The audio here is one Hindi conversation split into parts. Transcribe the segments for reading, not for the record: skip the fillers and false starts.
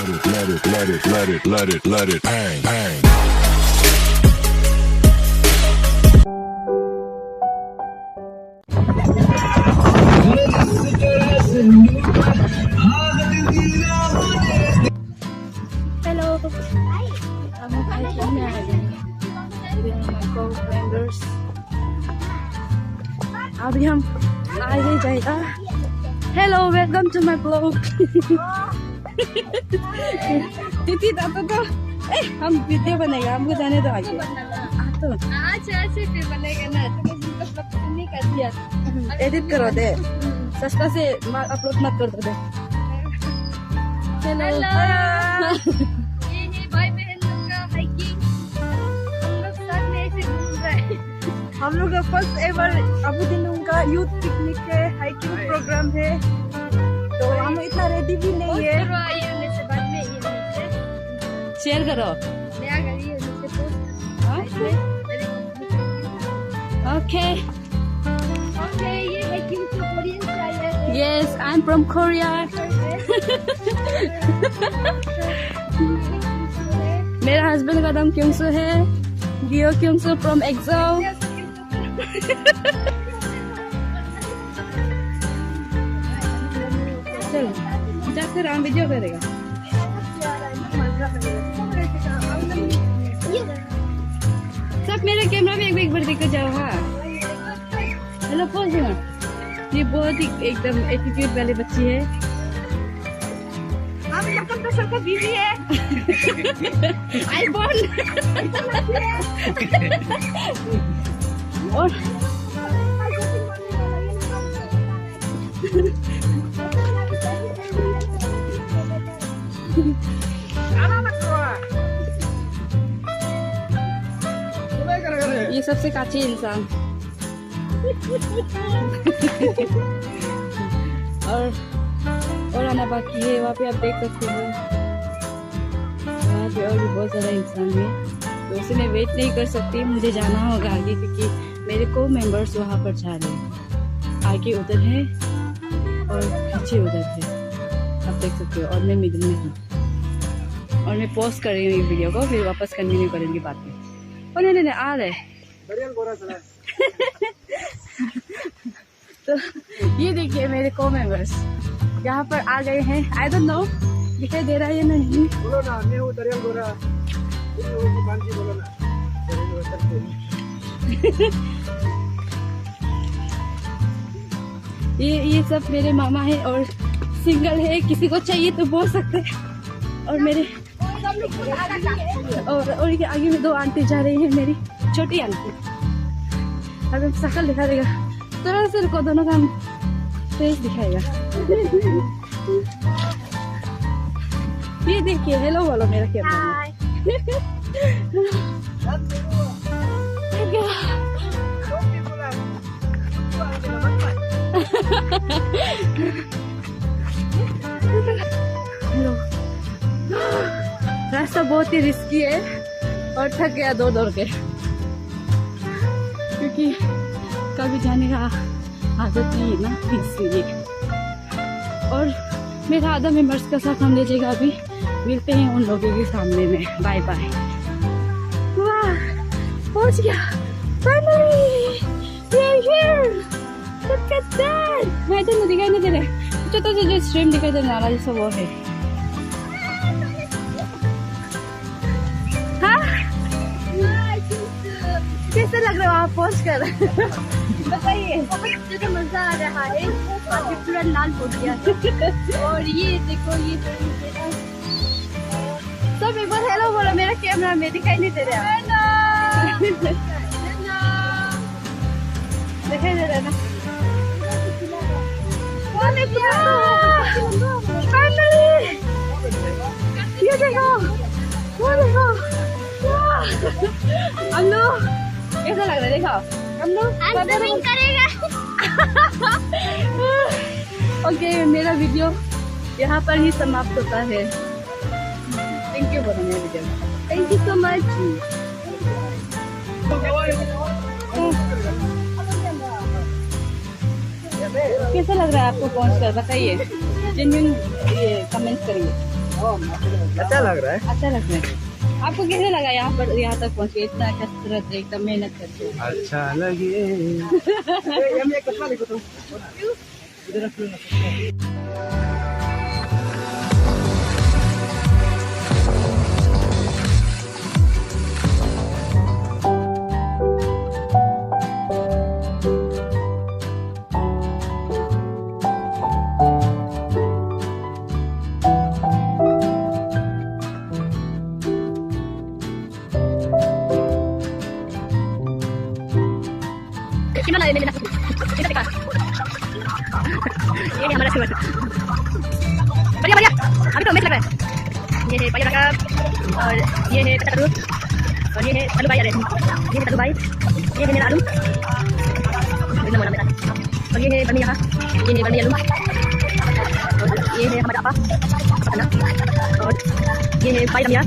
let it bang, bang. Hello. I'm hiking with my co-members. अभी हम आगे जाएगा. Hello, welcome to my vlog. दीदी दादा तो हम वीडियो बनेगा, हमको जाने दो आगे. तो अच्छा फिर बनेगा ना, तो मतलब नहीं कर दिया. एडिट करो दे, सस्ता से अपलोड मत कर दो दे. हेलो ये भाई बहन लोग का हाइकिंग, हम लोग साथ में ऐसे घूम रहे हैं. हम लोग का फर्स्ट एवर अबू दिनों का यूथ पिकनिक है, हाइकिंग प्रोग्राम है. तो हम लोग इतना रेडी भी नहीं है. शेयर करो. ओके ये हाइकिंग से कोरियन चाहिए. Yes I am from Korea. मेरा हस्बैंड का नाम क्योंसो है. दियो क्योंसो फ्रॉम एक्सो. चलो जाकर हम वीडियो करेगा. सब मेरे कैमरा में एक बार देखो जाओ. हाँ हेलो पोज ना. ये बहुत ही एकदम एटीट्यूड वाली बच्ची है. तो सबका बीवी है. आईफोन और ये सबसे काची इंसान. और आना बाकी है. वहाँ पे आप देख सकते हो वहाँ पे और भी बहुत ज़्यादा इंसान है. तो इसलिए मैं वेट नहीं कर सकती, मुझे जाना होगा आगे, क्योंकि मेरे को मेंबर्स वहाँ पर जा रहे हैं. आगे उधर है और पीछे उधर है, आप देख सकते हो. और मैं मिडिल में हूँ और मैं पोस्ट कर रही हूँ ये वीडियो को, फिर वापस कंटिन्यू करेंगे बात में. ओ नहीं आ रहे. तो ये देखिए मेरे को मेंबर्स यहाँ पर आ गए हैं. आई डोंट नो दिखाई दे रहा है या नहीं. बोलो ना, मैं हूँ दरिया गोरा. बोलो ना. ये सब मेरे मामा है और सिंगल है, किसी को चाहिए तो बोल सकते हैं. और मेरे और ये आगे में दो आंटी जा रही है, मेरी छोटी आंटी. अब हम शकल दिखा देगा, थोड़ा सा रुको, दोनों का फेस दिखाएगा. ये देखिए हेलो बोलो मेरा कैमरा. रास्ता बहुत ही रिस्की है और थक गया दौड़ के, क्योंकि कभी जाने का आदत नहीं है ना, इसलिए. और मेरा आधा मेंबर्स के साथ हम ले जाएगा. अभी मिलते हैं उन लोगों के सामने में. Bye bye. वाह पहुंच गया finally. We are here. Look at that. मैं तो दिखाई नहीं दे रहा. छोटा सा जो स्ट्रीम दिखाई दे रहा जैसा वो है. कैसे लग रहा है वहाँ पहुँच कर? बताइए. तो मजा आ रहा है. आगे पूरा लाल हो गया. और ये देखो ये सब एक बार हेलो बोलो मेरा कैमरा में दिखाई नहीं दे रहा. दिखाई दे रहा ना. ये देखो वो देखो. हम लोग कैसा लग रहा है देखो. हम लोग करेगा. ओके मेरा वीडियो यहाँ पर ही समाप्त होता है. थैंक यू बोलो मेरे video. Thank you so much. कैसा लग रहा है आपको पहुँच कर? बताइए, जेन्युइन कमेंट करिए. अच्छा लग रहा है। अच्छा लगता है। आपको कैसे लगा यहाँ पर, यहाँ तक पहुँच के इतना कसरत एकदम मेहनत करके? अच्छा लगे। ये है हमारा शिवर। बढ़िया बढ़िया, अभी तो मैच लग रहा है। ये है पाया रखा, और ये है कटरू, और ये है तलू भाई, ये है तलू भाई, ये है मेरा आलू, और ये है बनी यहाँ, ये है बनी आलू, और ये है हमारा आपा, और ये है भाई रमिया,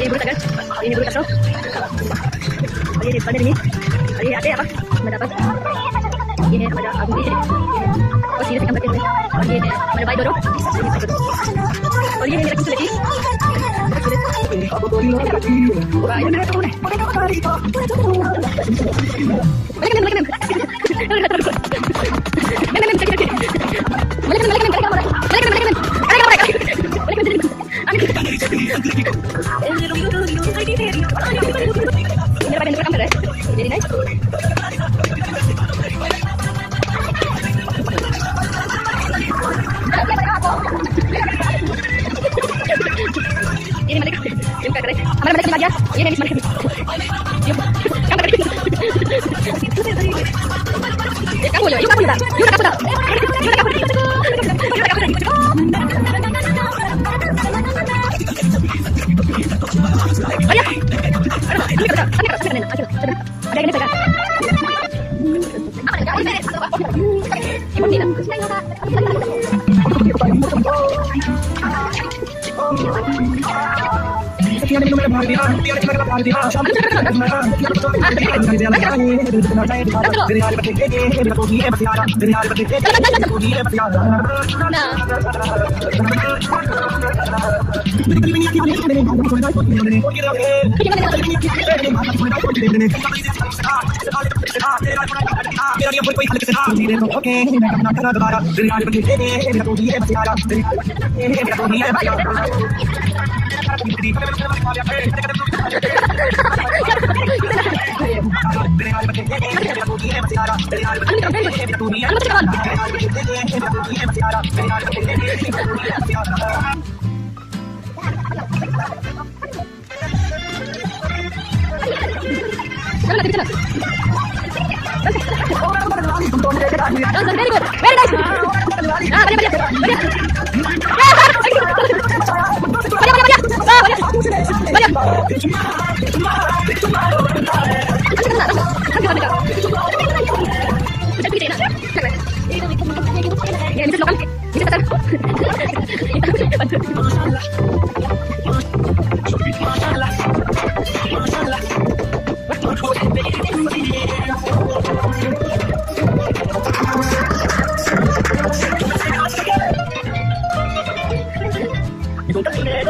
ये गुरु सागर, ये है गुरु कटरो, और ये है बने रही, और ये आते हैं आपा, मेरा आपा, ये है हमारा आगू, ये है और सीधे से कम करते हैं, और ये है हमारे भाई दोनों, और ये है मेरा कुछ लड़की, ये है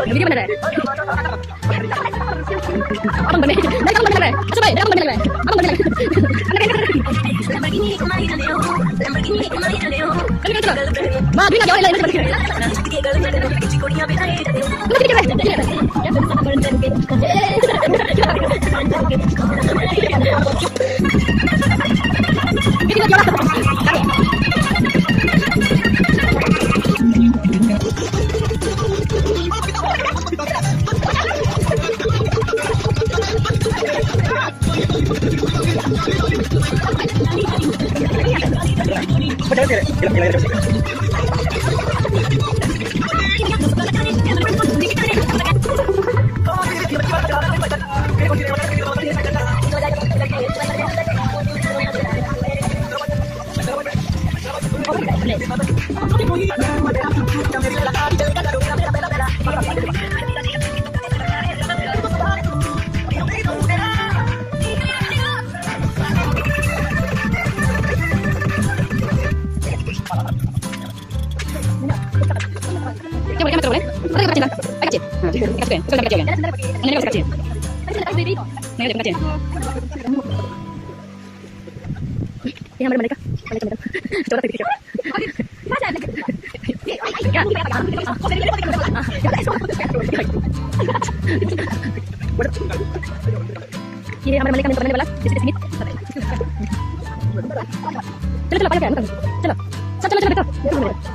वीडियो बना रहा है। अब बने नहीं काम बन रहा है। अच्छा भाई, अब बन रहा है। अब बन रहा है। मां भी ना जाओ लाइन में Ada kecil kan? Kecil. Nah, kecil. Itu kecil kan? Ini kecil. Ini kecil. Yang mana mereka? Coba kita. Ini yang mana mereka minta balas? Di sini. Coba pakai. Coba. Coba.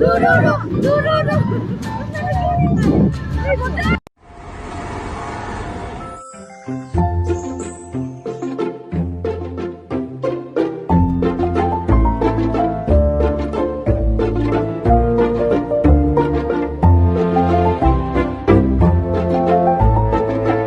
रो रो रो रो रो रो